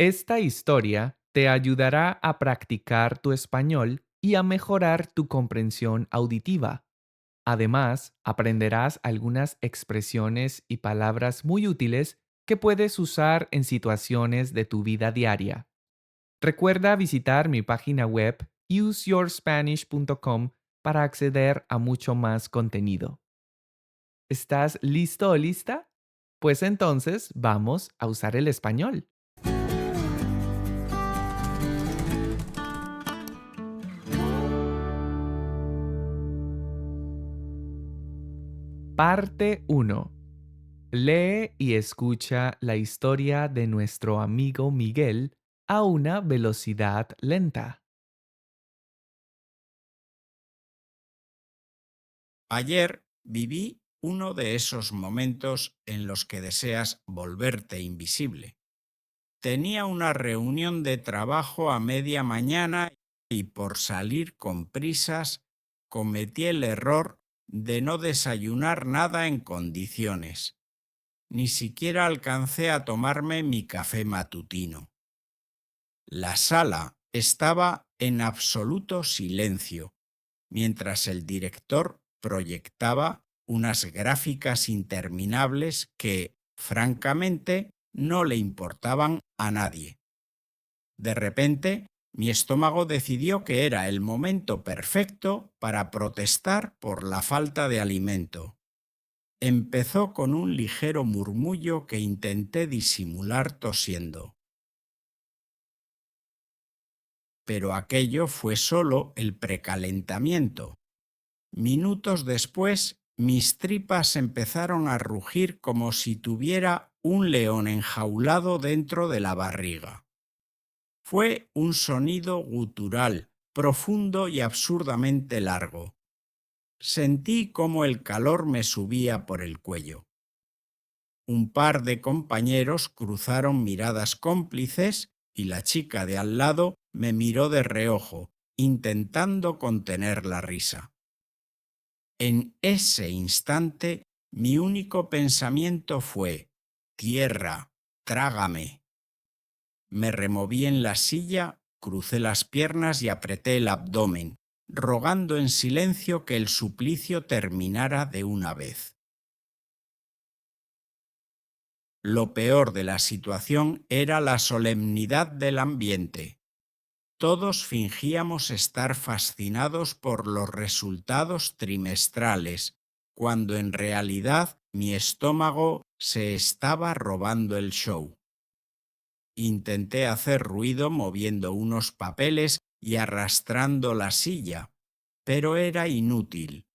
Esta historia te ayudará a practicar tu español y a mejorar tu comprensión auditiva. Además, aprenderás algunas expresiones y palabras muy útiles que puedes usar en situaciones de tu vida diaria. Recuerda visitar mi página web useyourspanish.com para acceder a mucho más contenido. ¿Estás listo o lista? Pues entonces vamos a usar el español. Parte uno. Lee y escucha la historia de nuestro amigo Miguel a una velocidad lenta. Ayer viví uno de esos momentos en los que deseas volverte invisible. Tenía una reunión de trabajo a media mañana y por salir con prisas cometí el error de no desayunar nada en condiciones. Ni siquiera alcancé a tomarme mi café matutino. La sala estaba en absoluto silencio mientras el director proyectaba unas gráficas interminables que, francamente, no le importaban a nadie. De repente, mi estómago decidió que era el momento perfecto para protestar por la falta de alimento. Empezó con un ligero murmullo que intenté disimular tosiendo. Pero aquello fue solo el precalentamiento. Minutos después, mis tripas empezaron a rugir como si tuviera un león enjaulado dentro de la barriga. Fue un sonido gutural, profundo y absurdamente largo. Sentí cómo el calor me subía por el cuello. Un par de compañeros cruzaron miradas cómplices y la chica de al lado me miró de reojo, intentando contener la risa. En ese instante, mi único pensamiento fue: tierra, trágame. Me removí en la silla, crucé las piernas y apreté el abdomen, rogando en silencio que el suplicio terminara de una vez. Lo peor de la situación era la solemnidad del ambiente. Todos fingíamos estar fascinados por los resultados trimestrales, cuando en realidad mi estómago se estaba robando el show. Intenté hacer ruido moviendo unos papeles y arrastrando la silla, pero era inútil.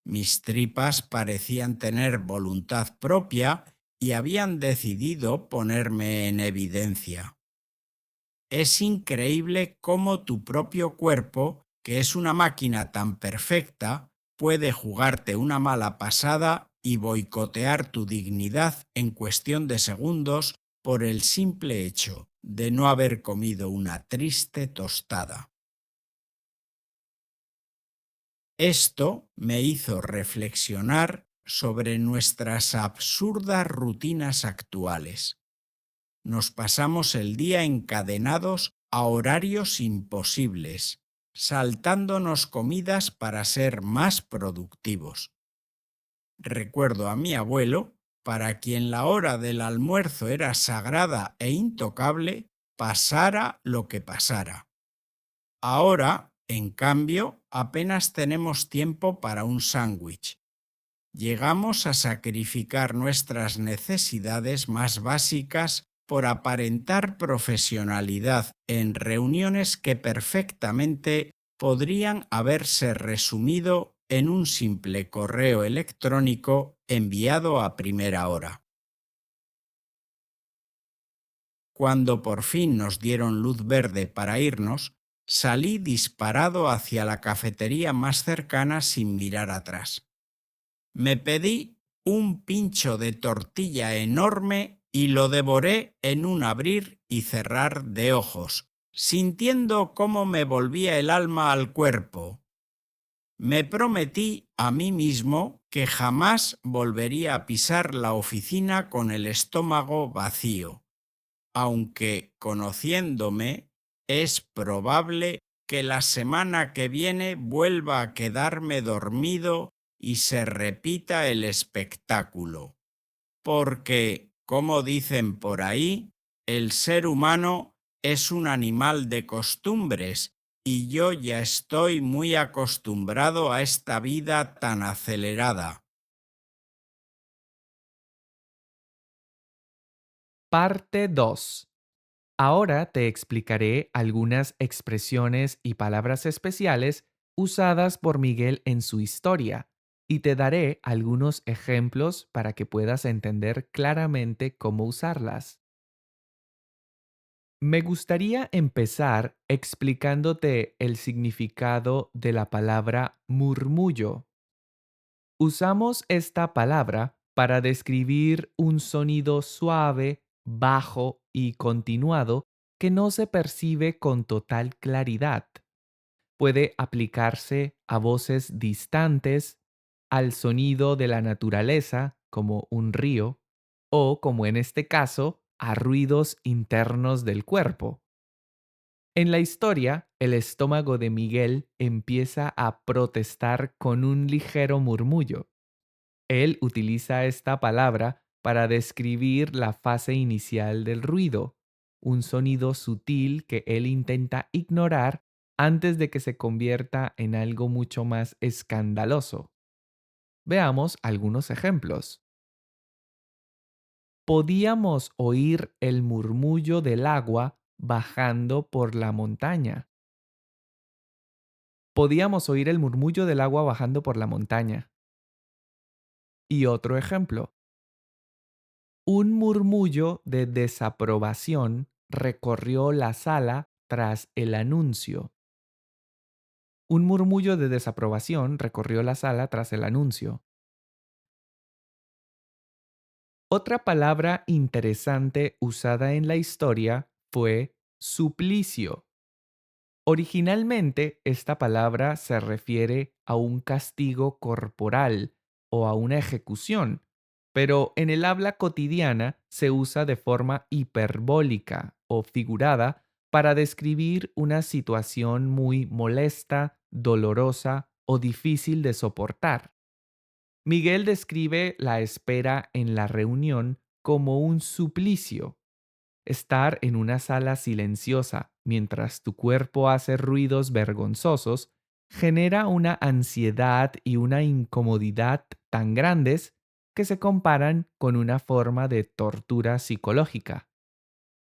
Mis tripas parecían tener voluntad propia y habían decidido ponerme en evidencia. Es increíble cómo tu propio cuerpo, que es una máquina tan perfecta, puede jugarte una mala pasada y boicotear tu dignidad en cuestión de segundos por el simple hecho de no haber comido una triste tostada. Esto me hizo reflexionar sobre nuestras absurdas rutinas actuales. Nos pasamos el día encadenados a horarios imposibles, saltándonos comidas para ser más productivos. Recuerdo a mi abuelo, para quien la hora del almuerzo era sagrada e intocable, pasara lo que pasara. Ahora, en cambio, apenas tenemos tiempo para un sándwich. Llegamos a sacrificar nuestras necesidades más básicas por aparentar profesionalidad en reuniones que perfectamente podrían haberse resumido en un simple correo electrónico enviado a primera hora. Cuando por fin nos dieron luz verde para irnos, salí disparado hacia la cafetería más cercana sin mirar atrás. Me pedí un pincho de tortilla enorme y lo devoré en un abrir y cerrar de ojos, sintiendo cómo me volvía el alma al cuerpo. Me prometí a mí mismo que jamás volvería a pisar la oficina con el estómago vacío. aunque conociéndome, es probable que la semana que viene vuelva a quedarme dormido y se repita el espectáculo. Porque, como dicen por ahí, el ser humano es un animal de costumbres y yo ya estoy muy acostumbrado a esta vida tan acelerada. Parte 2. Ahora te explicaré algunas expresiones y palabras especiales usadas por Miguel en su historia y te daré algunos ejemplos para que puedas entender claramente cómo usarlas. Me gustaría empezar explicándote el significado de la palabra murmullo. Usamos esta palabra para describir un sonido suave, bajo y continuado que no se percibe con total claridad. Puede aplicarse a voces distantes, al sonido de la naturaleza, como un río, o, como en este caso, a ruidos internos del cuerpo. En la historia, el estómago de Miguel empieza a protestar con un ligero murmullo. Él utiliza esta palabra para describir la fase inicial del ruido, un sonido sutil que él intenta ignorar antes de que se convierta en algo mucho más escandaloso. Veamos algunos ejemplos. Podíamos oír el murmullo del agua bajando por la montaña. Podíamos oír el murmullo del agua bajando por la montaña. Y otro ejemplo. Un murmullo de desaprobación recorrió la sala tras el anuncio. Un murmullo de desaprobación recorrió la sala tras el anuncio. Otra palabra interesante usada en la historia fue suplicio. Originalmente, esta palabra se refiere a un castigo corporal o a una ejecución, pero en el habla cotidiana se usa de forma hiperbólica o figurada para describir una situación muy molesta, dolorosa o difícil de soportar. Miguel describe la espera en la reunión como un suplicio. Estar en una sala silenciosa mientras tu cuerpo hace ruidos vergonzosos genera una ansiedad y una incomodidad tan grandes que se comparan con una forma de tortura psicológica.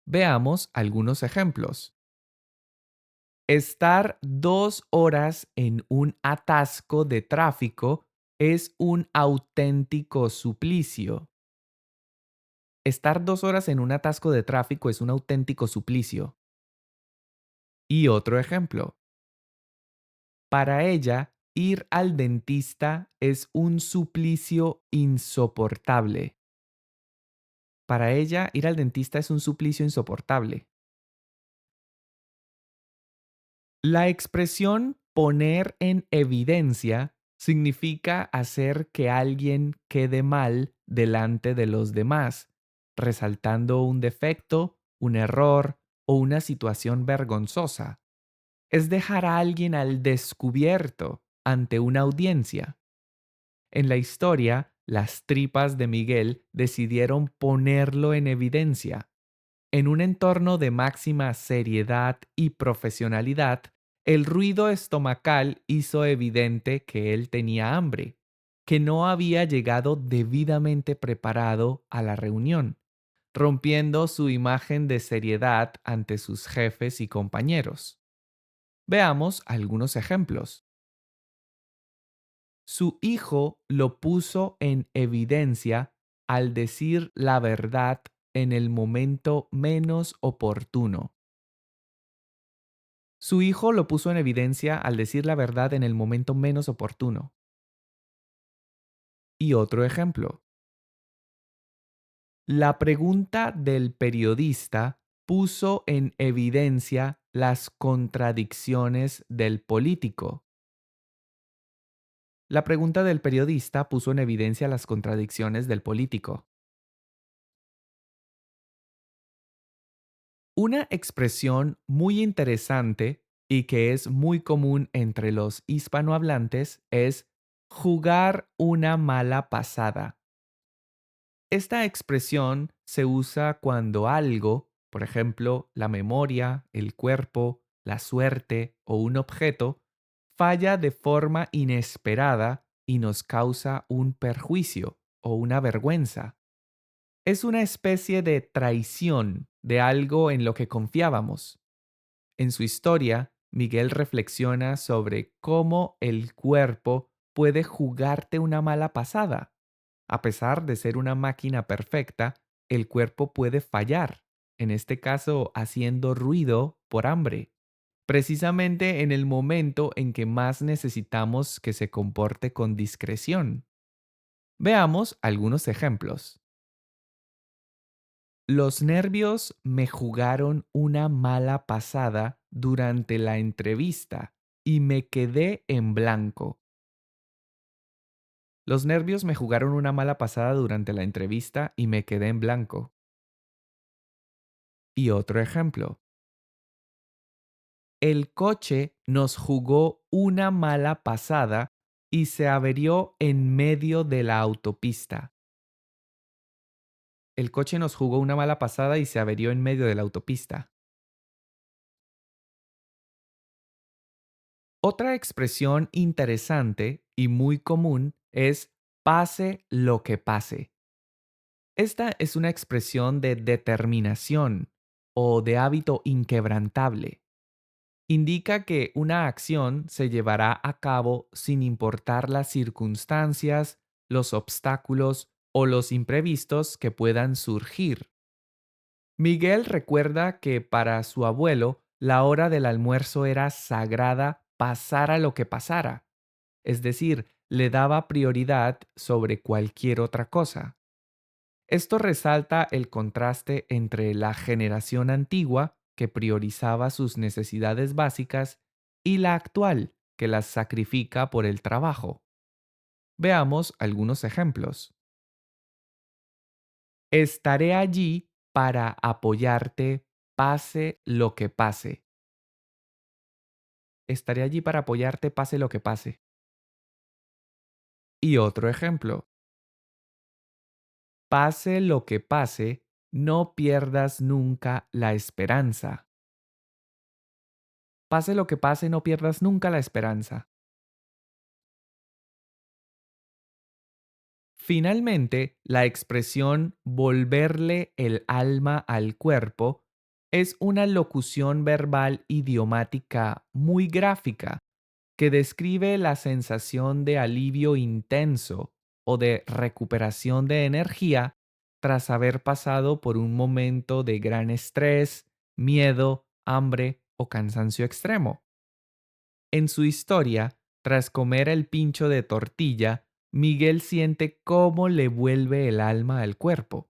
Veamos algunos ejemplos. Estar 2 horas en un atasco de tráfico es un auténtico suplicio. Estar 2 horas en un atasco de tráfico es un auténtico suplicio. Y otro ejemplo. Para ella, ir al dentista es un suplicio insoportable. Para ella, ir al dentista es un suplicio insoportable. La expresión poner en evidencia significa hacer que alguien quede mal delante de los demás, resaltando un defecto, un error o una situación vergonzosa. Es dejar a alguien al descubierto ante una audiencia. En la historia, las tripas de Miguel decidieron ponerlo en evidencia. En un entorno de máxima seriedad y profesionalidad, el ruido estomacal hizo evidente que él tenía hambre, que no había llegado debidamente preparado a la reunión, rompiendo su imagen de seriedad ante sus jefes y compañeros. Veamos algunos ejemplos. Su hijo lo puso en evidencia al decir la verdad en el momento menos oportuno. Su hijo lo puso en evidencia al decir la verdad en el momento menos oportuno. Y otro ejemplo. La pregunta del periodista puso en evidencia las contradicciones del político. La pregunta del periodista puso en evidencia las contradicciones del político. Una expresión muy interesante y que es muy común entre los hispanohablantes es jugar una mala pasada. Esta expresión se usa cuando algo, por ejemplo, la memoria, el cuerpo, la suerte o un objeto, falla de forma inesperada y nos causa un perjuicio o una vergüenza. Es una especie de traición de algo en lo que confiábamos. En su historia, Miguel reflexiona sobre cómo el cuerpo puede jugarte una mala pasada. A pesar de ser una máquina perfecta, el cuerpo puede fallar, en este caso haciendo ruido por hambre, precisamente en el momento en que más necesitamos que se comporte con discreción. Veamos algunos ejemplos. Los nervios me jugaron una mala pasada durante la entrevista y me quedé en blanco. Los nervios me jugaron una mala pasada durante la entrevista y me quedé en blanco. Y otro ejemplo. El coche nos jugó una mala pasada y se averió en medio de la autopista. El coche nos jugó una mala pasada y se averió en medio de la autopista. Otra expresión interesante y muy común es pase lo que pase. Esta es una expresión de determinación o de hábito inquebrantable. Indica que una acción se llevará a cabo sin importar las circunstancias, los obstáculos o los imprevistos que puedan surgir. Miguel recuerda que para su abuelo la hora del almuerzo era sagrada pasara lo que pasara, es decir, le daba prioridad sobre cualquier otra cosa. Esto resalta el contraste entre la generación antigua, que priorizaba sus necesidades básicas, y la actual, que las sacrifica por el trabajo. Veamos algunos ejemplos. Estaré allí para apoyarte pase lo que pase. Estaré allí para apoyarte pase lo que pase. Y otro ejemplo. Pase lo que pase, no pierdas nunca la esperanza. Pase lo que pase, no pierdas nunca la esperanza. Finalmente, la expresión volverle el alma al cuerpo es una locución verbal idiomática muy gráfica que describe la sensación de alivio intenso o de recuperación de energía tras haber pasado por un momento de gran estrés, miedo, hambre o cansancio extremo. En su historia, tras comer el pincho de tortilla, Miguel siente cómo le vuelve el alma al cuerpo.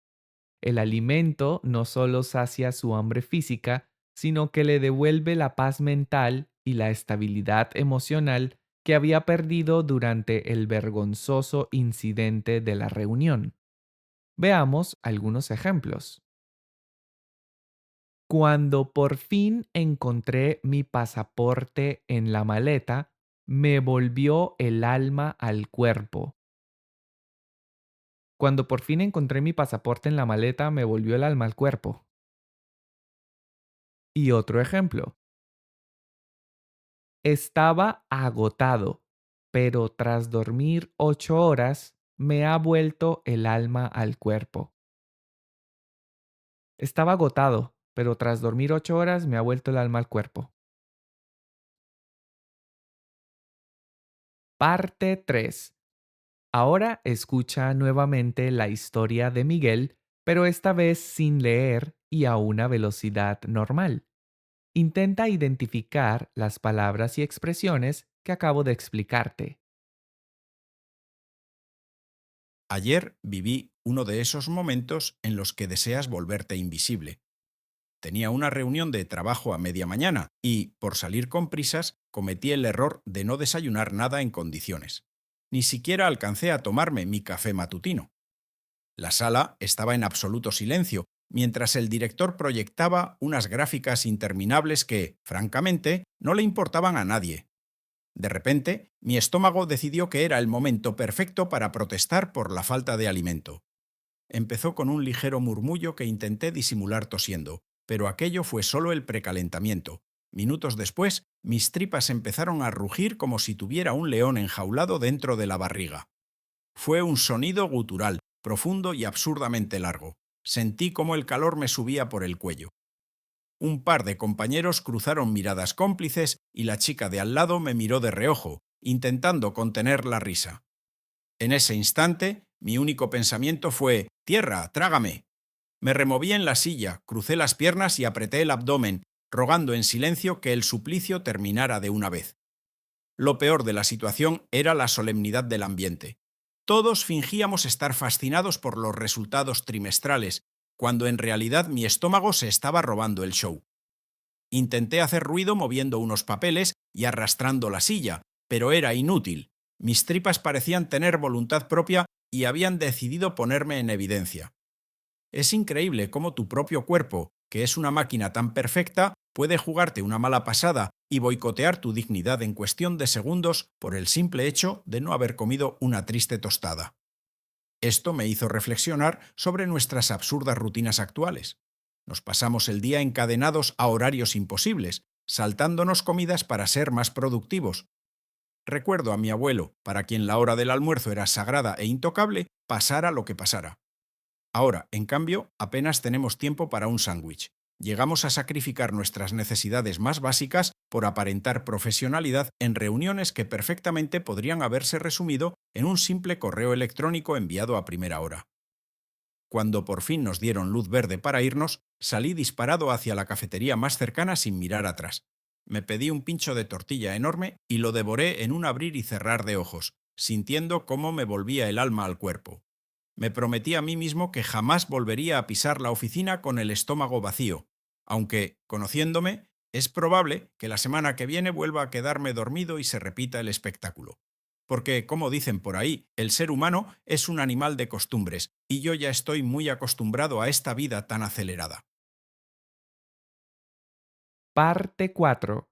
El alimento no solo sacia su hambre física, sino que le devuelve la paz mental y la estabilidad emocional que había perdido durante el vergonzoso incidente de la reunión. Veamos algunos ejemplos. Cuando por fin encontré mi pasaporte en la maleta, me volvió el alma al cuerpo. Cuando por fin encontré mi pasaporte en la maleta, me volvió el alma al cuerpo. Y otro ejemplo. Estaba agotado, pero tras dormir 8 horas, me ha vuelto el alma al cuerpo. Estaba agotado, pero tras dormir 8 horas, me ha vuelto el alma al cuerpo. Parte 3. Ahora escucha nuevamente la historia de Miguel, pero esta vez sin leer y a una velocidad normal. Intenta identificar las palabras y expresiones que acabo de explicarte. Ayer viví uno de esos momentos en los que deseas volverte invisible. Tenía una reunión de trabajo a media mañana y, por salir con prisas, cometí el error de no desayunar nada en condiciones. Ni siquiera alcancé a tomarme mi café matutino. La sala estaba en absoluto silencio mientras el director proyectaba unas gráficas interminables que, francamente, no le importaban a nadie. De repente, mi estómago decidió que era el momento perfecto para protestar por la falta de alimento. Empezó con un ligero murmullo que intenté disimular tosiendo, pero aquello fue solo el precalentamiento. Minutos después, mis tripas empezaron a rugir como si tuviera un león enjaulado dentro de la barriga. Fue un sonido gutural, profundo y absurdamente largo. Sentí cómo el calor me subía por el cuello. Un par de compañeros cruzaron miradas cómplices y la chica de al lado me miró de reojo, intentando contener la risa. En ese instante, mi único pensamiento fue: «¡Tierra, trágame!». Me removí en la silla, crucé las piernas y apreté el abdomen, rogando en silencio que el suplicio terminara de una vez. Lo peor de la situación era la solemnidad del ambiente. Todos fingíamos estar fascinados por los resultados trimestrales, cuando en realidad mi estómago se estaba robando el show. Intenté hacer ruido moviendo unos papeles y arrastrando la silla, pero era inútil. Mis tripas parecían tener voluntad propia y habían decidido ponerme en evidencia. Es increíble cómo tu propio cuerpo, que es una máquina tan perfecta, puede jugarte una mala pasada y boicotear tu dignidad en cuestión de segundos por el simple hecho de no haber comido una triste tostada. Esto me hizo reflexionar sobre nuestras absurdas rutinas actuales. Nos pasamos el día encadenados a horarios imposibles, saltándonos comidas para ser más productivos. Recuerdo a mi abuelo, para quien la hora del almuerzo era sagrada e intocable, pasara lo que pasara. Ahora, en cambio, apenas tenemos tiempo para un sándwich. Llegamos a sacrificar nuestras necesidades más básicas por aparentar profesionalidad en reuniones que perfectamente podrían haberse resumido en un simple correo electrónico enviado a primera hora. Cuando por fin nos dieron luz verde para irnos, salí disparado hacia la cafetería más cercana sin mirar atrás. Me pedí un pincho de tortilla enorme y lo devoré en un abrir y cerrar de ojos, sintiendo cómo me volvía el alma al cuerpo. Me prometí a mí mismo que jamás volvería a pisar la oficina con el estómago vacío, aunque, conociéndome, es probable que la semana que viene vuelva a quedarme dormido y se repita el espectáculo. Porque, como dicen por ahí, el ser humano es un animal de costumbres, y yo ya estoy muy acostumbrado a esta vida tan acelerada. Parte 4.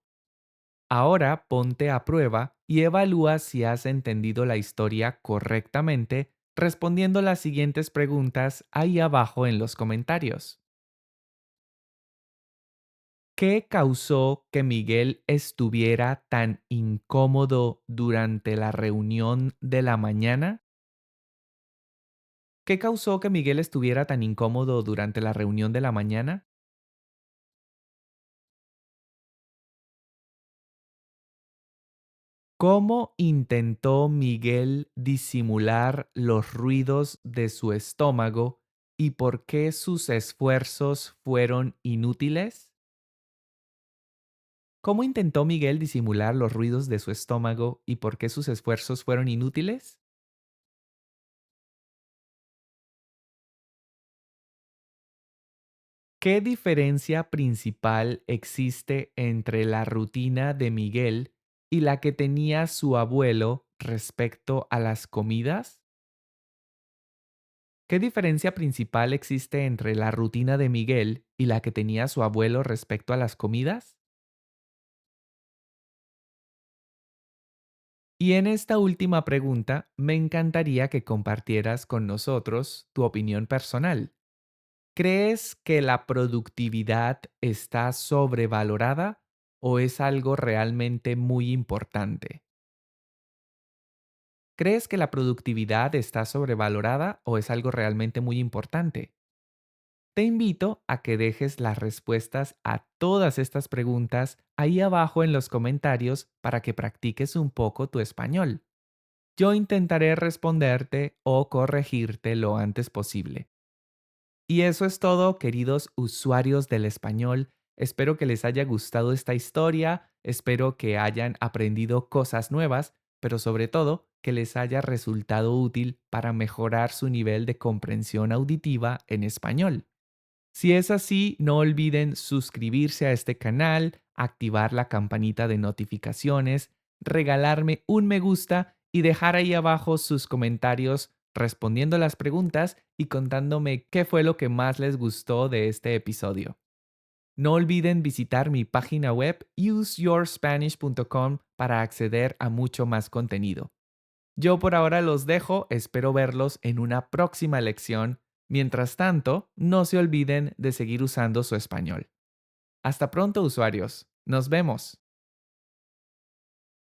Ahora ponte a prueba y evalúa si has entendido la historia correctamente respondiendo las siguientes preguntas ahí abajo en los comentarios. ¿Qué causó que Miguel estuviera tan incómodo durante la reunión de la mañana? ¿Qué causó que Miguel estuviera tan incómodo durante la reunión de la mañana? ¿Cómo intentó Miguel disimular los ruidos de su estómago y por qué sus esfuerzos fueron inútiles? ¿Cómo intentó Miguel disimular los ruidos de su estómago y por qué sus esfuerzos fueron inútiles? ¿Qué diferencia principal existe entre la rutina de Miguel y la que tenía su abuelo respecto a las comidas? ¿Qué diferencia principal existe entre la rutina de Miguel y la que tenía su abuelo respecto a las comidas? Y en esta última pregunta, me encantaría que compartieras con nosotros tu opinión personal. ¿Crees que la productividad está sobrevalorada o es algo realmente muy importante? ¿Crees que la productividad está sobrevalorada o es algo realmente muy importante? Te invito a que dejes las respuestas a todas estas preguntas ahí abajo en los comentarios para que practiques un poco tu español. Yo intentaré responderte o corregirte lo antes posible. Y eso es todo, queridos usuarios del español. Espero que les haya gustado esta historia, espero que hayan aprendido cosas nuevas, pero sobre todo que les haya resultado útil para mejorar su nivel de comprensión auditiva en español. Si es así, no olviden suscribirse a este canal, activar la campanita de notificaciones, regalarme un me gusta y dejar ahí abajo sus comentarios respondiendo las preguntas y contándome qué fue lo que más les gustó de este episodio. No olviden visitar mi página web useyourspanish.com para acceder a mucho más contenido. Yo por ahora los dejo, espero verlos en una próxima lección. Mientras tanto, no se olviden de seguir usando su español. Hasta pronto, usuarios. Nos vemos.